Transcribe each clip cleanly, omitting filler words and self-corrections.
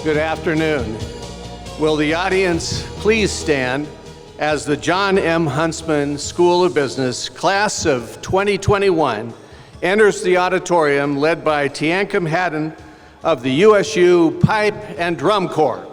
Good afternoon. Will the audience please stand as the John M. Huntsman School of Business Class of 2021 enters the auditorium led by Tiancum Haddon of the USU Pipe and Drum Corps.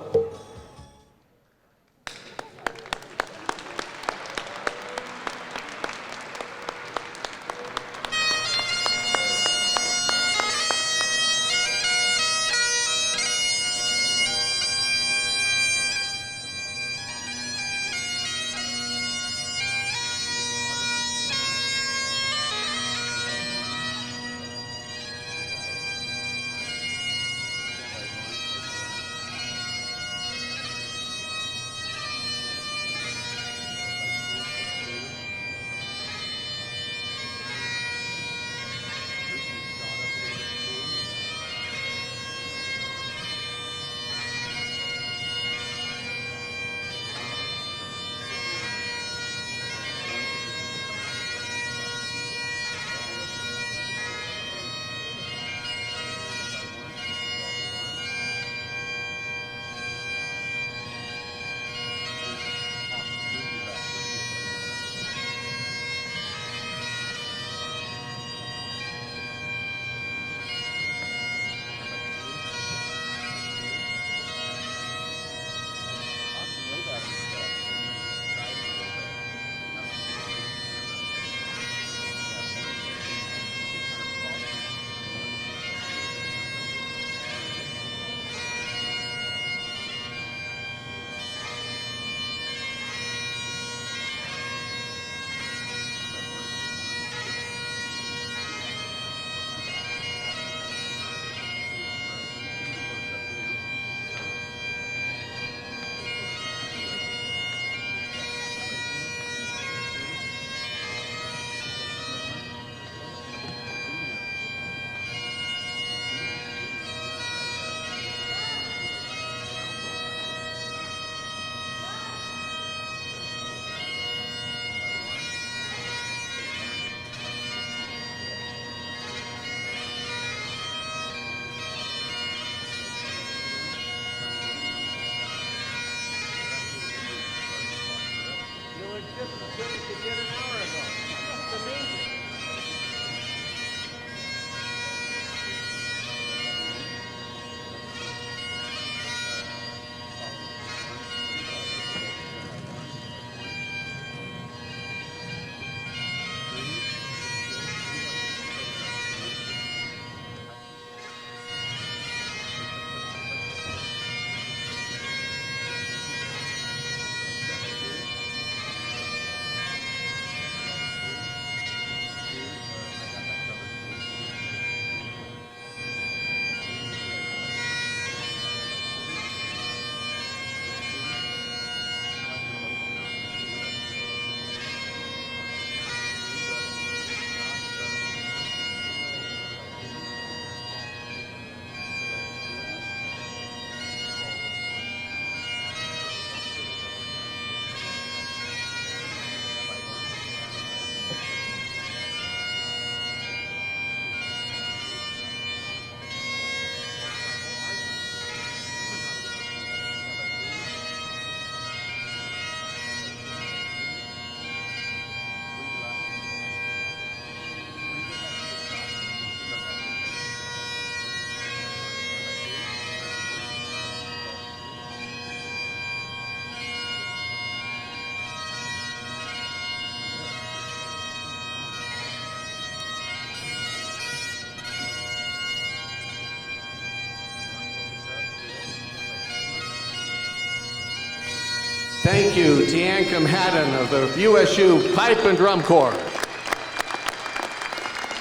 Thank you, Tiancum Haddon of the USU Pipe and Drum Corps.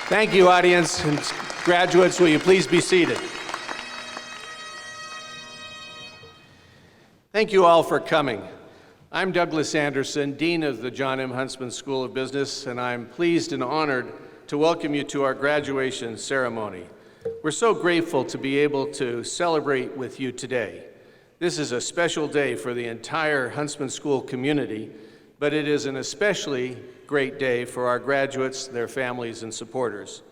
Thank you, audience and graduates. Will you please be seated? Thank you all for coming. I'm Douglas Anderson, Dean of the John M. Huntsman School of Business, and I'm pleased and honored to welcome you to our graduation ceremony. We're so grateful to be able to celebrate with you today. This is a special day for the entire Huntsman School community, but it is an especially great day for our graduates, their families, and supporters.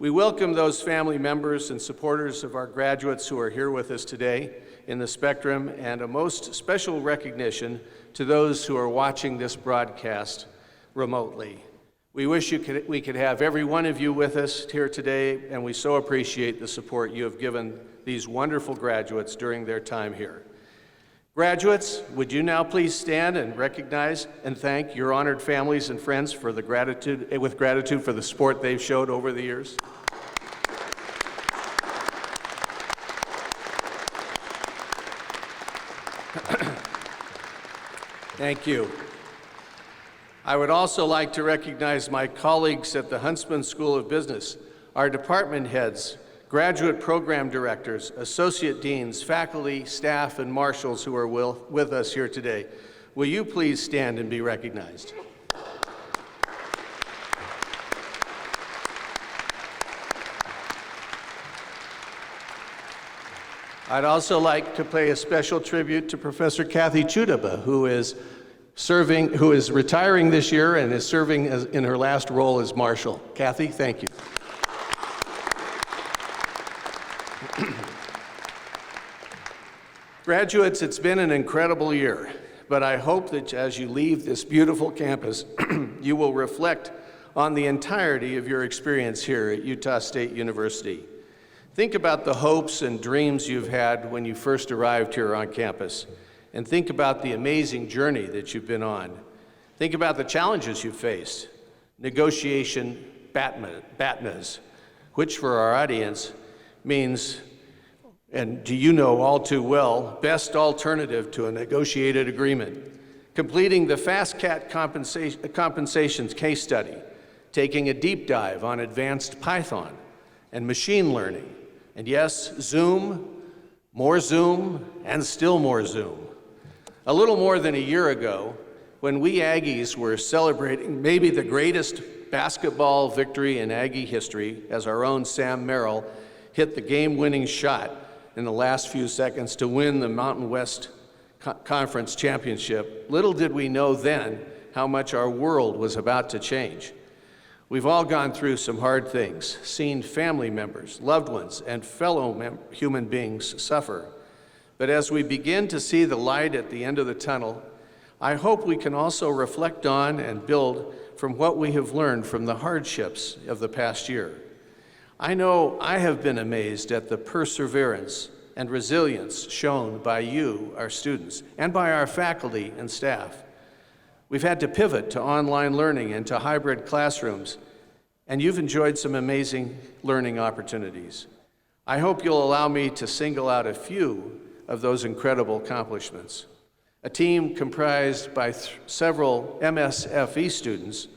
We welcome those family members and supporters of our graduates who are here with us today in the Spectrum, and a most special recognition to those who are watching this broadcast remotely. We wish we could have every one of you with us here today, and we so appreciate the support you have given these wonderful graduates during their time here. Graduates, would you now please stand and recognize and thank your honored families and friends for with gratitude for the support they've showed over the years. Thank you. I would also like to recognize my colleagues at the Huntsman School of Business, our department heads, graduate program directors, associate deans, faculty, staff, and marshals who are with us here today. Will you please stand and be recognized? I'd also like to pay a special tribute to Professor Kathy Chudaba, who is retiring this year and is serving in her last role as marshal. Kathy, thank you. Graduates, it's been an incredible year, but I hope that as you leave this beautiful campus, you will reflect on the entirety of your experience here at Utah State University. Think about the hopes and dreams you've had when you first arrived here on campus, and think about the amazing journey that you've been on. Think about the challenges you've faced. Negotiation BATNAs, which for our audience means, and do you know all too well, best alternative to a negotiated agreement. Completing the FastCat compensations case study, taking a deep dive on advanced Python and machine learning, and yes, Zoom, and still more Zoom. A little more than a year ago, when we Aggies were celebrating maybe the greatest basketball victory in Aggie history, as our own Sam Merrill hit the game-winning shot in the last few seconds to win the Mountain West Conference championship, little did we know then how much our world was about to change. We've all gone through some hard things, seen family members, loved ones, and fellow human beings suffer. But as we begin to see the light at the end of the tunnel, I hope we can also reflect on and build from what we have learned from the hardships of the past year. I know I have been amazed at the perseverance and resilience shown by you, our students, and by our faculty and staff. We've had to pivot to online learning and to hybrid classrooms, and you've enjoyed some amazing learning opportunities. I hope you'll allow me to single out a few of those incredible accomplishments. A team comprised by several MSFE students,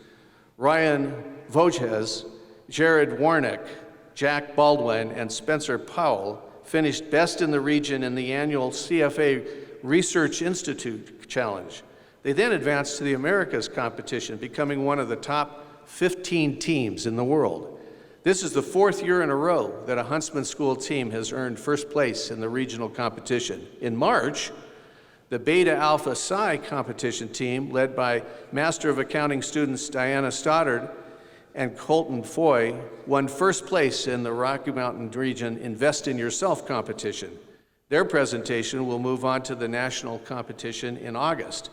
Ryan Voges, Jared Warnick, Jack Baldwin, and Spencer Powell, finished best in the region in the annual CFA Research Institute Challenge. They then advanced to the Americas competition, becoming one of the top 15 teams in the world. This is the fourth year in a row that a Huntsman School team has earned first place in the regional competition. In March, the Beta Alpha Psi competition team, led by Master of Accounting students Diana Stoddard and Colton Foy, won first place in the Rocky Mountain region Invest in Yourself competition. Their presentation will move on to the national competition in August.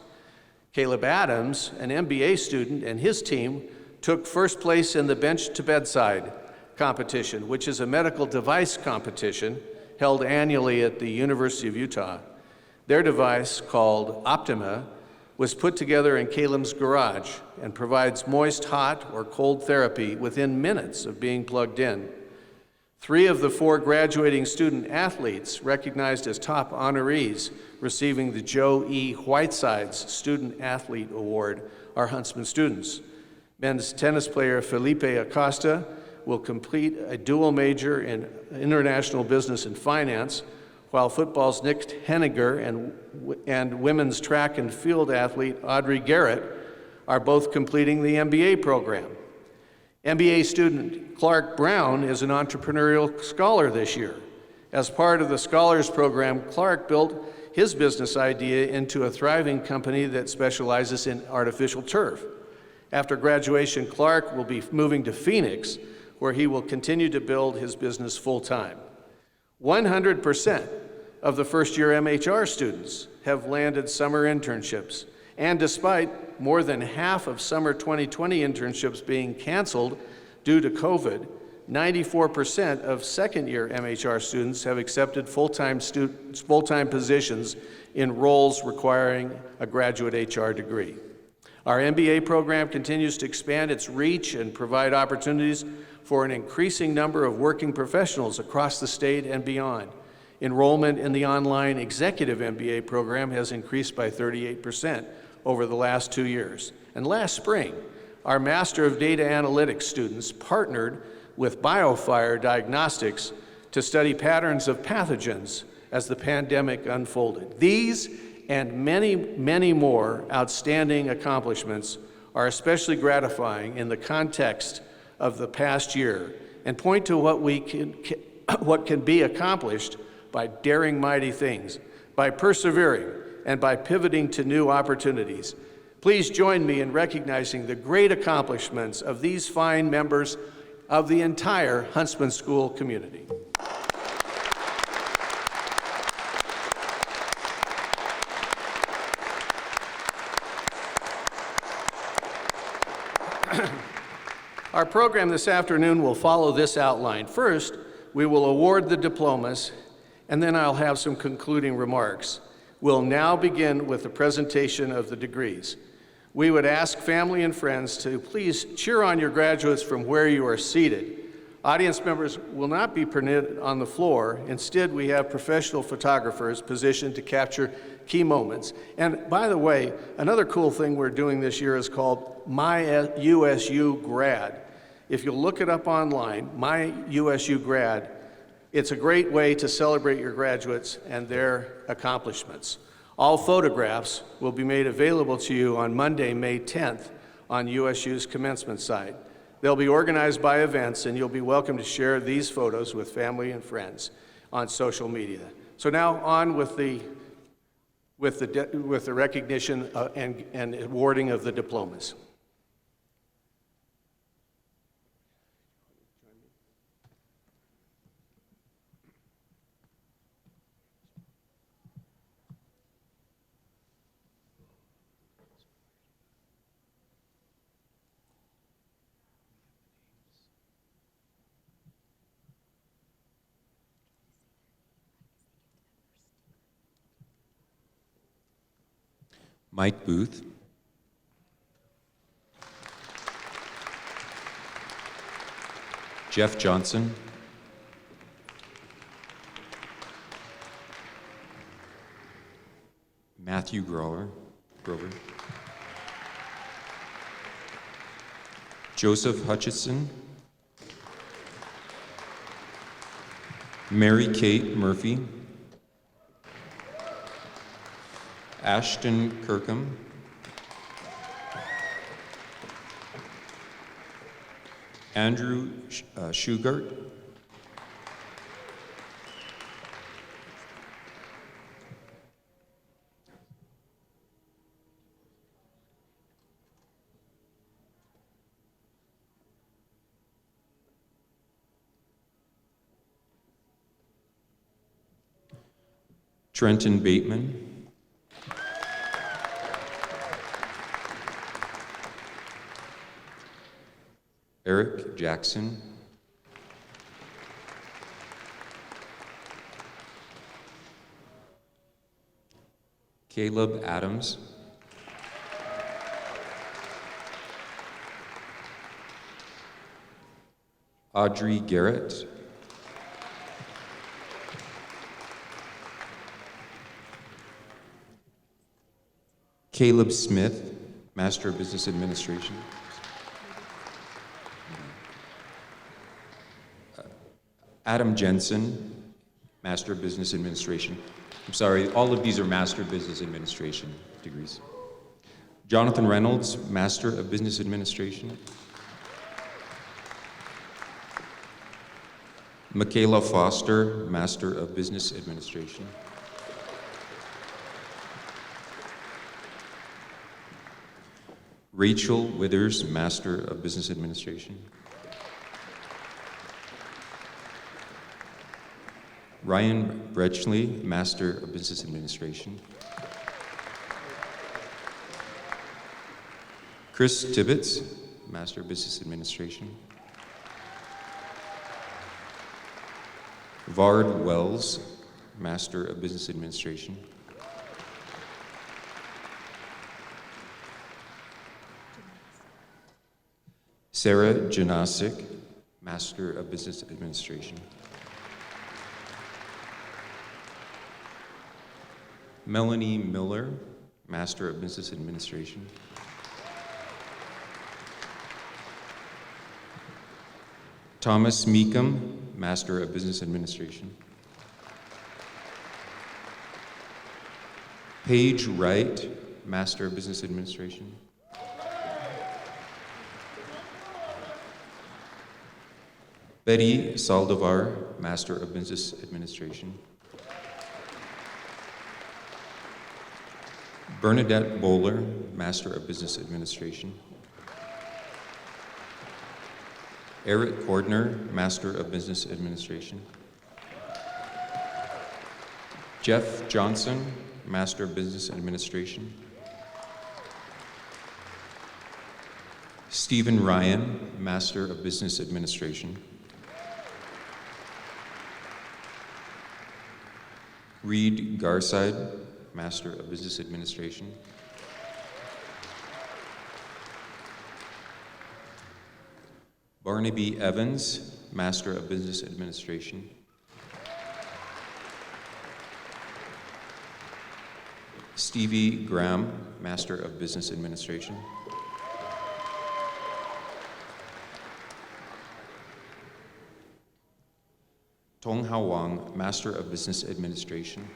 Caleb Adams, an MBA student, and his team took first place in the Bench to Bedside competition, which is a medical device competition held annually at the University of Utah. Their device, called Optima, was put together in Caleb's garage and provides moist, hot, or cold therapy within minutes of being plugged in. 3 of the 4 graduating student athletes recognized as top honorees receiving the Joe E. Whitesides Student Athlete Award are Huntsman students. Men's tennis player Felipe Acosta will complete a dual major in international business and finance, while football's Nick Henniger and women's track and field athlete Audrey Garrett are both completing the MBA program. MBA student Clark Brown is an entrepreneurial scholar this year. As part of the Scholars Program, Clark built his business idea into a thriving company that specializes in artificial turf. After graduation, Clark will be moving to Phoenix, where he will continue to build his business full-time. 100% of the first-year MHR students have landed summer internships, and despite more than half of summer 2020 internships being canceled due to COVID, 94% of second-year MHR students have accepted full-time positions in roles requiring a graduate HR degree. Our MBA program continues to expand its reach and provide opportunities for an increasing number of working professionals across the state and beyond. Enrollment in the online executive MBA program has increased by 38% over the last 2 years. And last spring, our Master of Data Analytics students partnered with BioFire Diagnostics to study patterns of pathogens as the pandemic unfolded. These and many, many more outstanding accomplishments are especially gratifying in the context of the past year and point to what can be accomplished by daring mighty things, by persevering, and by pivoting to new opportunities. Please join me in recognizing the great accomplishments of these fine members of the entire Huntsman School community. Our program this afternoon will follow this outline. First, we will award the diplomas, and then I'll have some concluding remarks. We'll now begin with the presentation of the degrees. We would ask family and friends to please cheer on your graduates from where you are seated. Audience members will not be permitted on the floor. Instead, we have professional photographers positioned to capture key moments. And by the way, another cool thing we're doing this year is called My USU Grad. If you'll look it up online, My USU Grad, it's a great way to celebrate your graduates and their accomplishments. All photographs will be made available to you on Monday, May 10th on USU's commencement site. They'll be organized by events, and you'll be welcome to share these photos with family and friends on social media. So now on with the recognition and awarding of the diplomas. Mike Booth. Jeff Johnson. Matthew Grover. Joseph Hutchison. Mary Kate Murphy. Ashton Kirkham. Andrew Shugart. Trenton Bateman. Eric Jackson. Caleb Adams. Audrey Garrett. Caleb Smith, Master of Business Administration. Adam Jensen, Master of Business Administration. I'm sorry, all of these are Master of Business Administration degrees. Jonathan Reynolds, Master of Business Administration. Michaela Foster, Master of Business Administration. Rachel Withers, Master of Business Administration. Ryan Brechley, Master of Business Administration. Chris Tibbetts, Master of Business Administration. Vard Wells, Master of Business Administration. Sarah Janasic, Master of Business Administration. Melanie Miller, Master of Business Administration. Thomas Meekum, Master of Business Administration. Paige Wright, Master of Business Administration. Betty Saldivar, Master of Business Administration. Bernadette Bowler, Master of Business Administration. Eric Cordner, Master of Business Administration. Jeff Johnson, Master of Business Administration. Stephen Ryan, Master of Business Administration. Reed Garside, Master of Business Administration. Barnaby Evans, Master of Business Administration. Stevie Graham, Master of Business Administration. Tong Hao Wang, Master of Business Administration.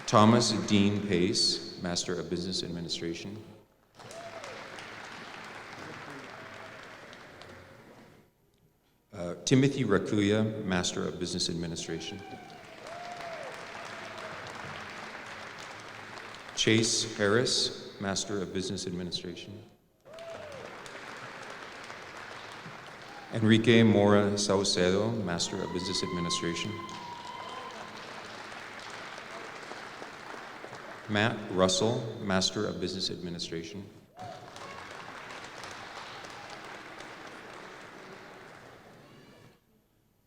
Thomas Dean Pace, Master of Business Administration. Timothy Rakuya, Master of Business Administration. Chase Harris, Master of Business Administration. Enrique Mora Saucedo, Master of Business Administration. Matt Russell, Master of Business Administration.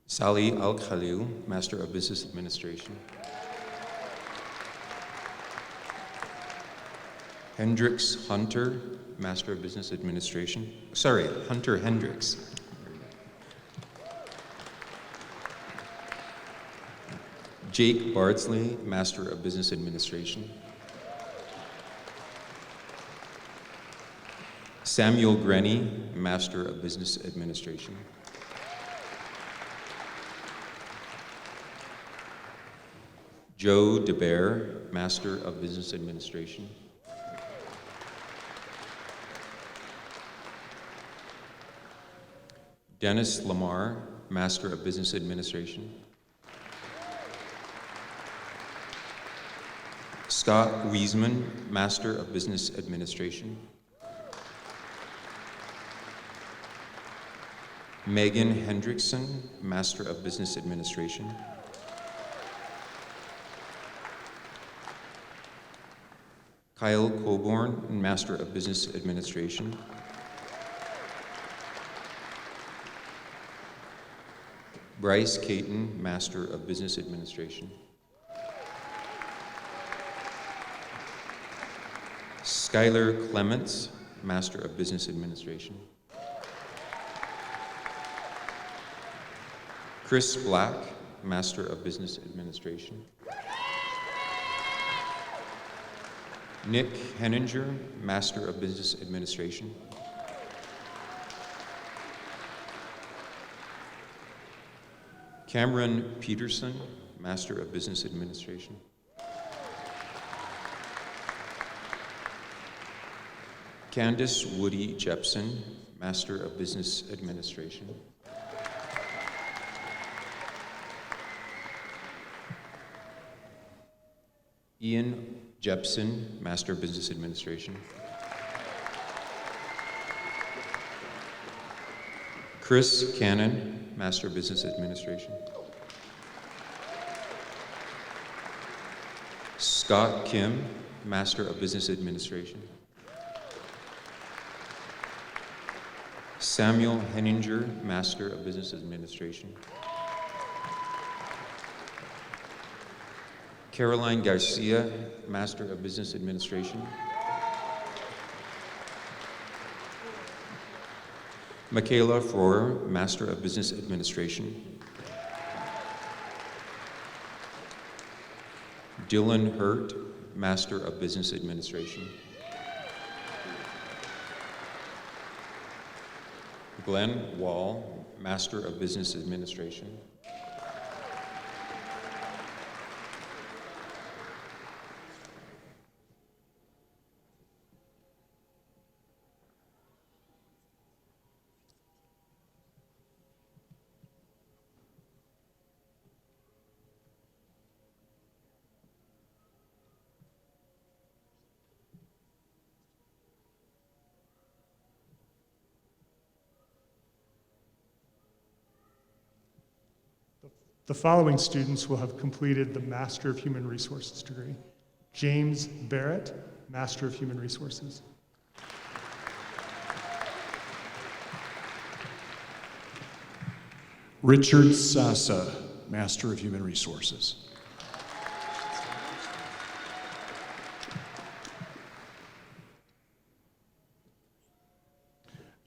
Sally Al-Khalil, Master of Business Administration. Hendrix Hunter, Master of Business Administration. Sorry, Hunter Hendricks. Jake Bardsley, Master of Business Administration. Samuel Grenny, Master of Business Administration. Joe DeBear, Master of Business Administration. Dennis Lamar, Master of Business Administration. Scott Wiesman, Master of Business Administration. Megan Hendrickson, Master of Business Administration. Kyle Coburn, Master of Business Administration. Bryce Caton, Master of Business Administration. Skylar Clements, Master of Business Administration. Chris Black, Master of Business Administration. Nick Henninger, Master of Business Administration. Cameron Peterson, Master of Business Administration. Candace Woody Jepson, Master of Business Administration. Ian Jepson, Master of Business Administration. Chris Cannon, Master of Business Administration. Scott Kim, Master of Business Administration. Samuel Henninger, Master of Business Administration. Caroline Garcia, Master of Business Administration. Michaela Froer, Master of Business Administration. Dylan Hurt, Master of Business Administration. Glenn Wall, Master of Business Administration. The following students will have completed the Master of Human Resources degree. James Barrett, Master of Human Resources. Richard Sasa, Master of Human Resources.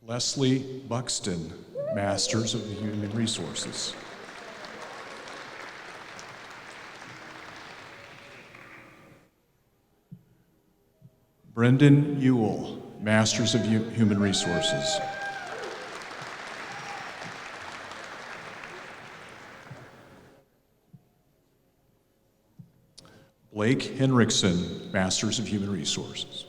Leslie Buxton, Masters of Human Resources. Brendan Ewell, Masters of Human Resources. Blake Henriksen, Masters of Human Resources.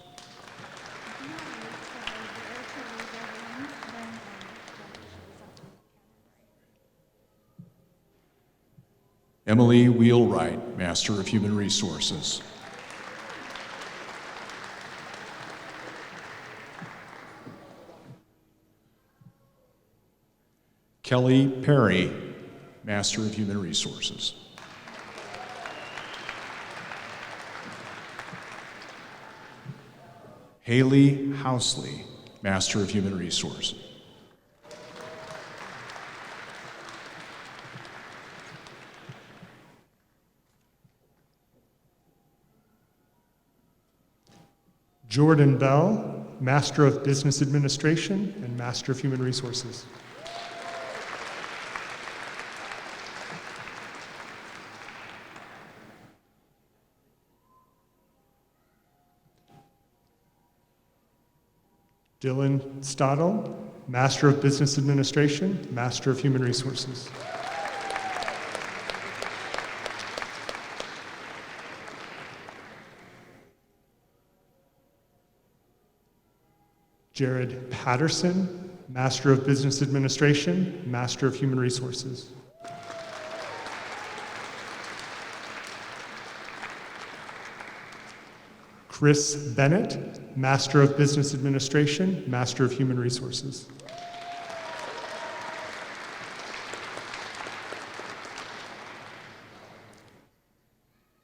Emily Wheelwright, Master of Human Resources. Kelly Perry, Master of Human Resources. Haley Housley, Master of Human Resources. Jordan Bell, Master of Business Administration and Master of Human Resources. Dylan Stottle, Master of Business Administration, Master of Human Resources. Jared Patterson, Master of Business Administration, Master of Human Resources. Chris Bennett, Master of Business Administration, Master of Human Resources.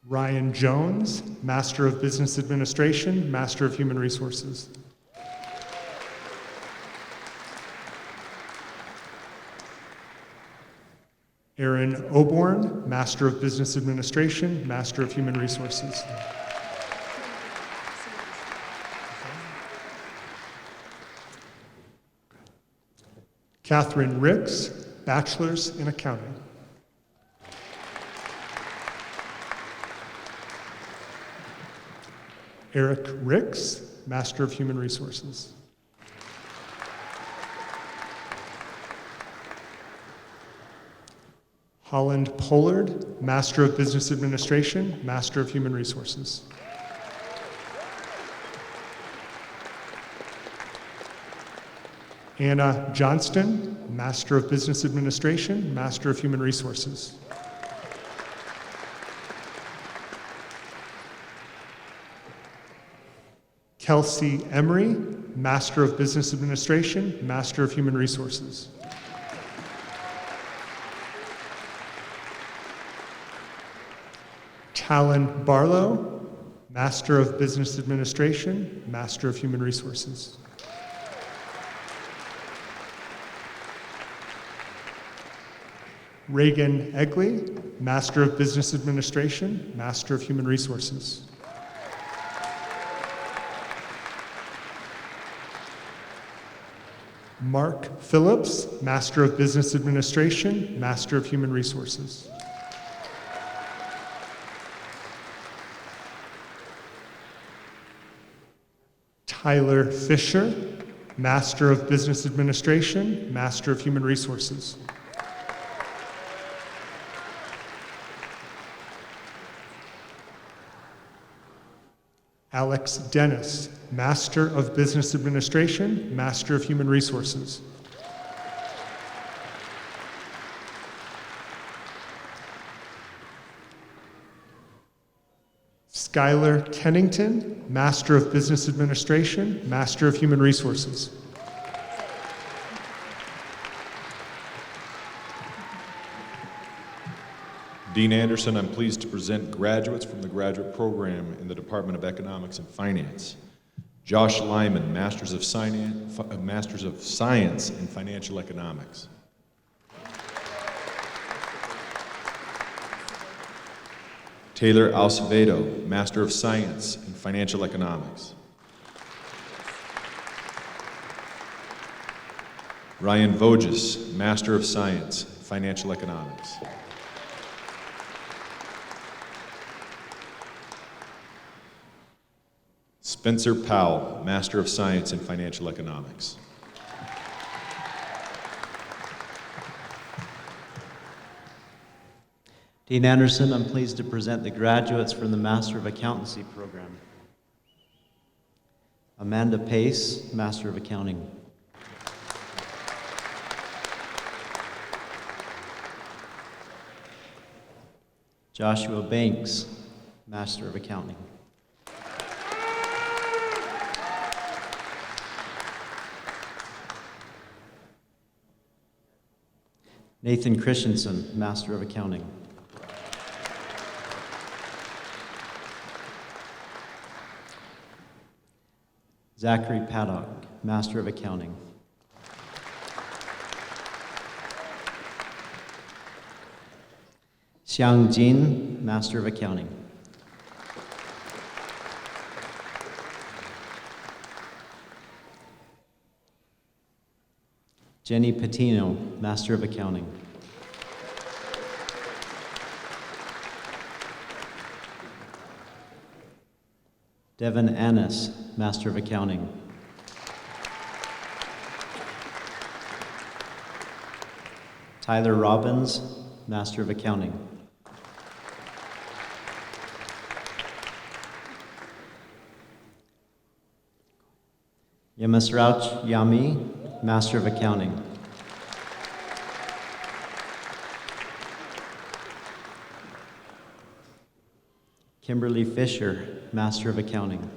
Ryan Jones, Master of Business Administration, Master of Human Resources. Aaron Oborn, Master of Business Administration, Master of Human Resources. Catherine Ricks, Bachelor's in Accounting. Eric Ricks, Master of Human Resources. Holland Pollard, Master of Business Administration, Master of Human Resources. Anna Johnston, Master of Business Administration, Master of Human Resources. Kelsey Emery, Master of Business Administration, Master of Human Resources. Talon Barlow, Master of Business Administration, Master of Human Resources. Reagan Egley, Master of Business Administration, Master of Human Resources. Mark Phillips, Master of Business Administration, Master of Human Resources. Tyler Fisher, Master of Business Administration, Master of Human Resources. Alex Dennis, Master of Business Administration, Master of Human Resources. Skylar Kennington, Master of Business Administration, Master of Human Resources. Dean Anderson, I'm pleased to present graduates from the graduate program in the Department of Economics and Finance. Josh Lyman, Masters of Science in Financial Economics. Taylor Acevedo, Master of Science in Financial Economics. Ryan Voges, Master of Science, Financial Economics. Spencer Powell, Master of Science in Financial Economics. Dean Anderson, I'm pleased to present the graduates from the Master of Accountancy program. Amanda Pace, Master of Accounting. Joshua Banks, Master of Accounting. Nathan Christensen, Master of Accounting. Zachary Paddock, Master of Accounting. Xiang Jin, Master of Accounting. Jenny Patino, Master of Accounting. Devin Annis, Master of Accounting. Tyler Robbins, Master of Accounting. Yamasrauch Yami, Master of Accounting. Kimberly Fisher, Master of Accounting.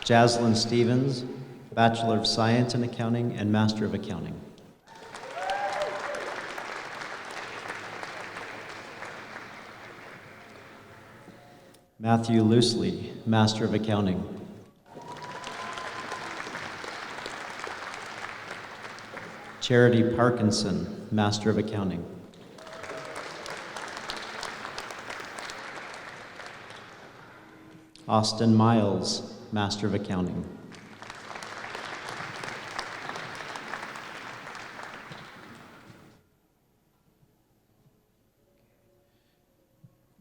Jaslyn Stevens, Bachelor of Science in Accounting and Master of Accounting. Matthew Loosely, Master of Accounting. Charity Parkinson, Master of Accounting. Austin Miles, Master of Accounting.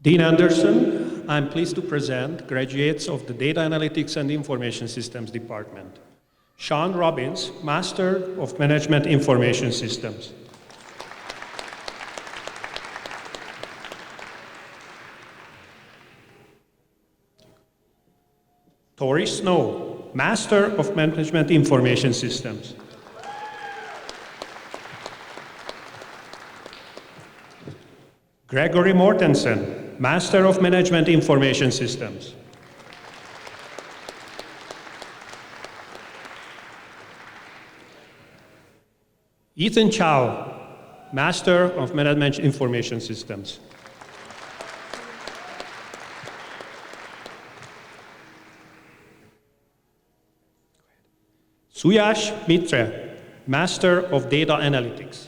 Dean Anderson, I'm pleased to present graduates of the Data Analytics and Information Systems Department. Sean Robbins, Master of Management Information Systems. Tori Snow, Master of Management Information Systems. Gregory Mortensen, Master of Management Information Systems. Ethan Chow, Master of Management Information Systems. Suyash Mitra, Master of Data Analytics.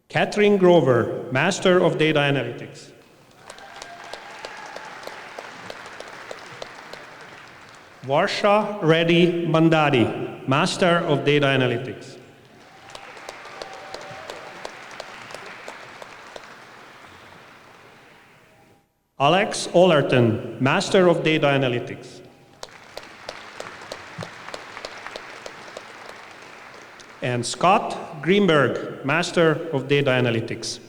Catherine Grover, Master of Data Analytics. Varsha Reddy Mandadi, Master of Data Analytics. Alex Ollerton, Master of Data Analytics. And Scott Greenberg, Master of Data Analytics.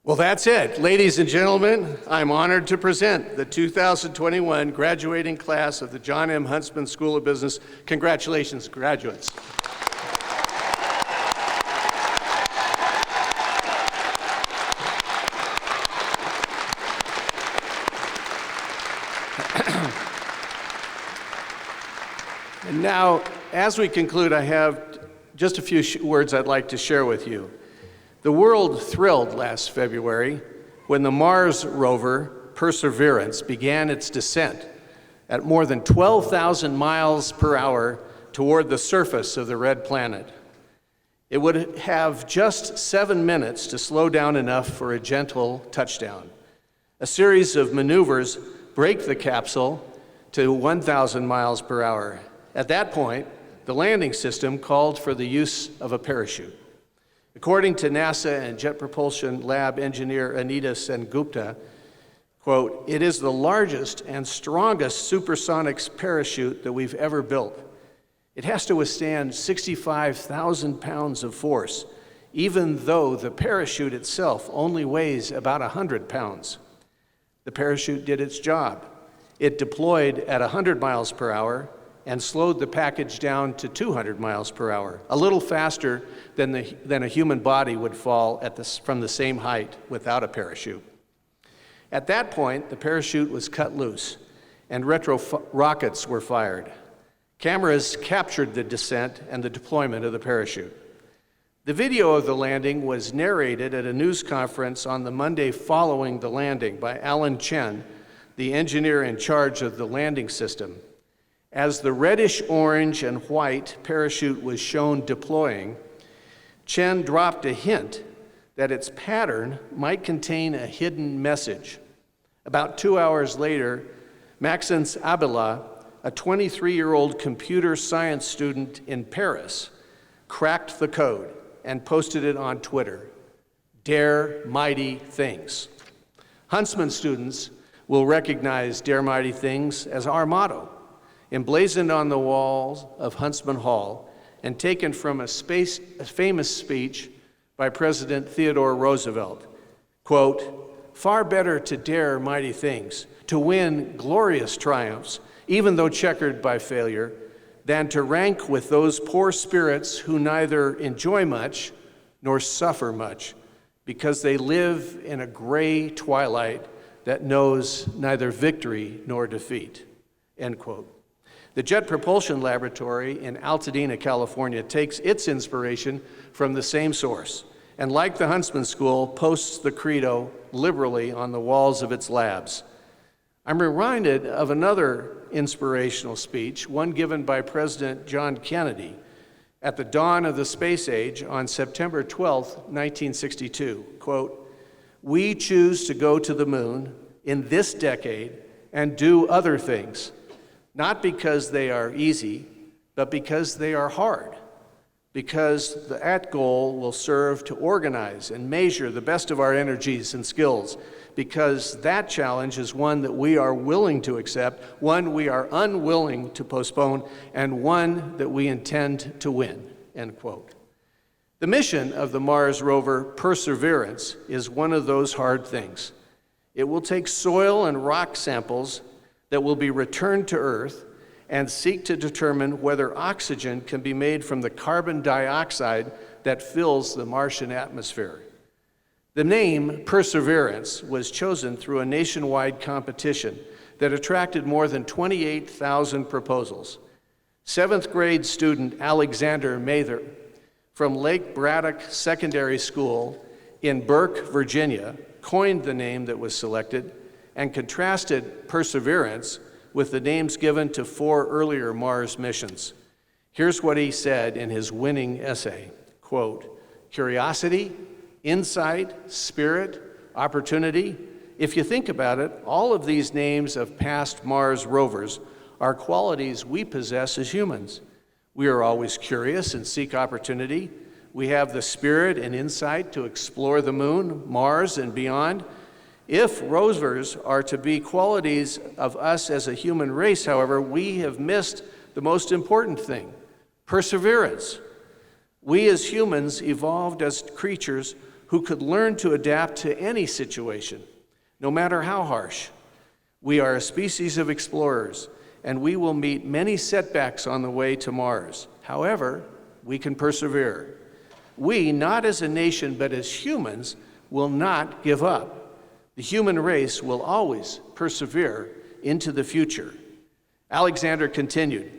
Well, that's it. Ladies and gentlemen, I'm honored to present the 2021 graduating class of the John M. Huntsman School of Business. Congratulations, graduates. And now, as we conclude, I have just a few words I'd like to share with you. The world thrilled last February when the Mars rover Perseverance began its descent at more than 12,000 miles per hour toward the surface of the red planet. It would have just 7 minutes to slow down enough for a gentle touchdown. A series of maneuvers braked the capsule to 1,000 miles per hour. At that point, the landing system called for the use of a parachute. According to NASA and Jet Propulsion Lab engineer Anita Sengupta, quote, "It is the largest and strongest supersonic parachute that we've ever built. It has to withstand 65,000 pounds of force, even though the parachute itself only weighs about 100 pounds. The parachute did its job. It deployed at 100 miles per hour and slowed the package down to 200 miles per hour, a little faster than a human body would fall from the same height without a parachute. At that point, the parachute was cut loose and retro rockets were fired. Cameras captured the descent and the deployment of the parachute. The video of the landing was narrated at a news conference on the Monday following the landing by Alan Chen, the engineer in charge of the landing system. As the reddish orange and white parachute was shown deploying, Chen dropped a hint that its pattern might contain a hidden message. About 2 hours later, Maxence Abela, a 23-year-old computer science student in Paris, cracked the code and posted it on Twitter. Dare mighty things. Huntsman students will recognize Dare Mighty Things as our motto, emblazoned on the walls of Huntsman Hall and taken from a famous speech by President Theodore Roosevelt. Quote, "Far better to dare mighty things, to win glorious triumphs, even though checkered by failure, than to rank with those poor spirits who neither enjoy much nor suffer much, because they live in a gray twilight that knows neither victory nor defeat." End quote. The Jet Propulsion Laboratory in Altadena, California, takes its inspiration from the same source, and like the Huntsman School, posts the credo liberally on the walls of its labs. I'm reminded of another inspirational speech, one given by President John Kennedy at the dawn of the space age on September 12, 1962. Quote, "We choose to go to the moon in this decade and do other things, not because they are easy, but because they are hard, because that goal will serve to organize and measure the best of our energies and skills, because that challenge is one that we are willing to accept, one we are unwilling to postpone, and one that we intend to win," end quote. The mission of the Mars rover Perseverance is one of those hard things. It will take soil and rock samples that will be returned to Earth and seek to determine whether oxygen can be made from the carbon dioxide that fills the Martian atmosphere. The name Perseverance was chosen through a nationwide competition that attracted more than 28,000 proposals. 7th grade student Alexander Mather from Lake Braddock Secondary School in Burke, Virginia, coined the name that was selected and contrasted Perseverance with the names given to 4 earlier Mars missions. Here's what he said in his winning essay, quote, "Curiosity, insight, spirit, opportunity. If you think about it, all of these names of past Mars rovers are qualities we possess as humans. We are always curious and seek opportunity. We have the spirit and insight to explore the moon, Mars, and beyond. If rovers are to be qualities of us as a human race, however, we have missed the most important thing, perseverance. We as humans evolved as creatures who could learn to adapt to any situation, no matter how harsh. We are a species of explorers, and we will meet many setbacks on the way to Mars. However, we can persevere. We, not as a nation, but as humans, will not give up. The human race will always persevere into the future." Alexander continued,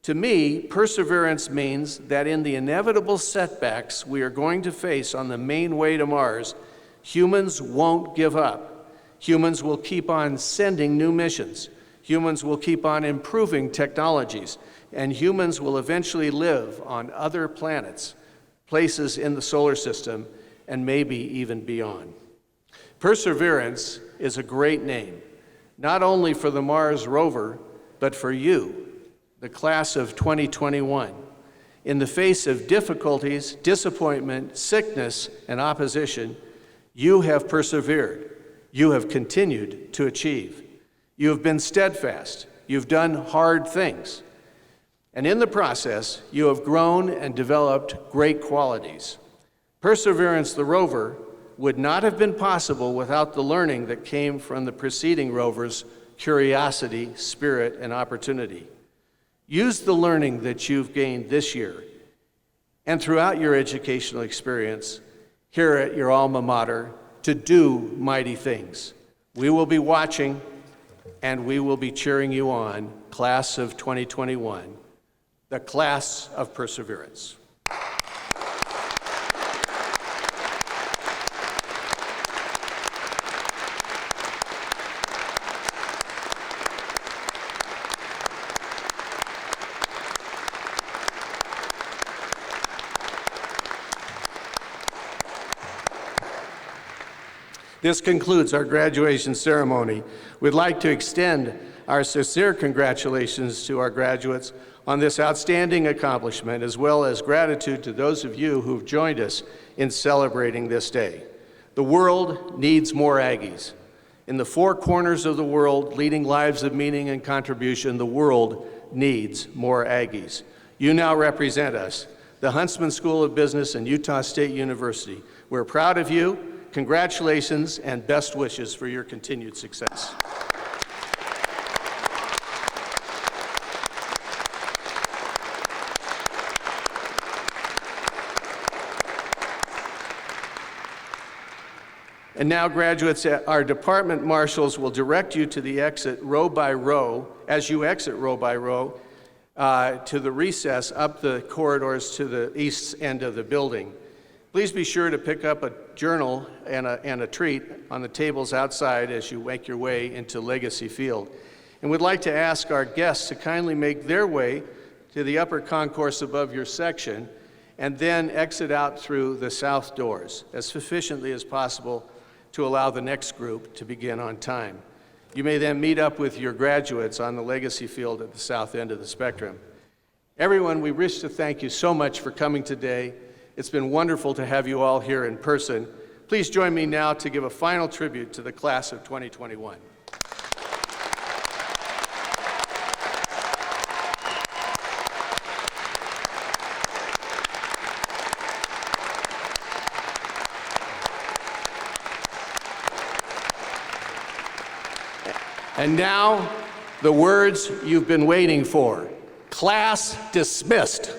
"To me, perseverance means that in the inevitable setbacks we are going to face on the main way to Mars, humans won't give up. Humans will keep on sending new missions. Humans will keep on improving technologies, and humans will eventually live on other planets, places in the solar system, and maybe even beyond." Perseverance is a great name, not only for the Mars rover, but for you, the class of 2021. In the face of difficulties, disappointment, sickness, and opposition, you have persevered. You have continued to achieve. You have been steadfast. You've done hard things. And in the process, you have grown and developed great qualities. Perseverance, the rover, would not have been possible without the learning that came from the preceding rovers' curiosity, spirit, and opportunity. Use the learning that you've gained this year and throughout your educational experience here at your alma mater to do mighty things. We will be watching and we will be cheering you on, class of 2021, the class of perseverance. This concludes our graduation ceremony. We'd like to extend our sincere congratulations to our graduates on this outstanding accomplishment, as well as gratitude to those of you who've joined us in celebrating this day. The world needs more Aggies. In the 4 corners of the world, leading lives of meaning and contribution, the world needs more Aggies. You now represent us, the Huntsman School of Business and Utah State University. We're proud of you. Congratulations and best wishes for your continued success. And now, graduates, our department marshals will direct you to the exit row by row, as you exit row by row, to the recess up the corridors to the east end of the building. Please be sure to pick up a journal and a treat on the tables outside as you make your way into Legacy Field. And we'd like to ask our guests to kindly make their way to the upper concourse above your section and then exit out through the south doors as efficiently as possible to allow the next group to begin on time. You may then meet up with your graduates on the Legacy Field at the south end of the spectrum. Everyone, we wish to thank you so much for coming today. It's been wonderful to have you all here in person. Please join me now to give a final tribute to the class of 2021. And now, the words you've been waiting for. Class dismissed.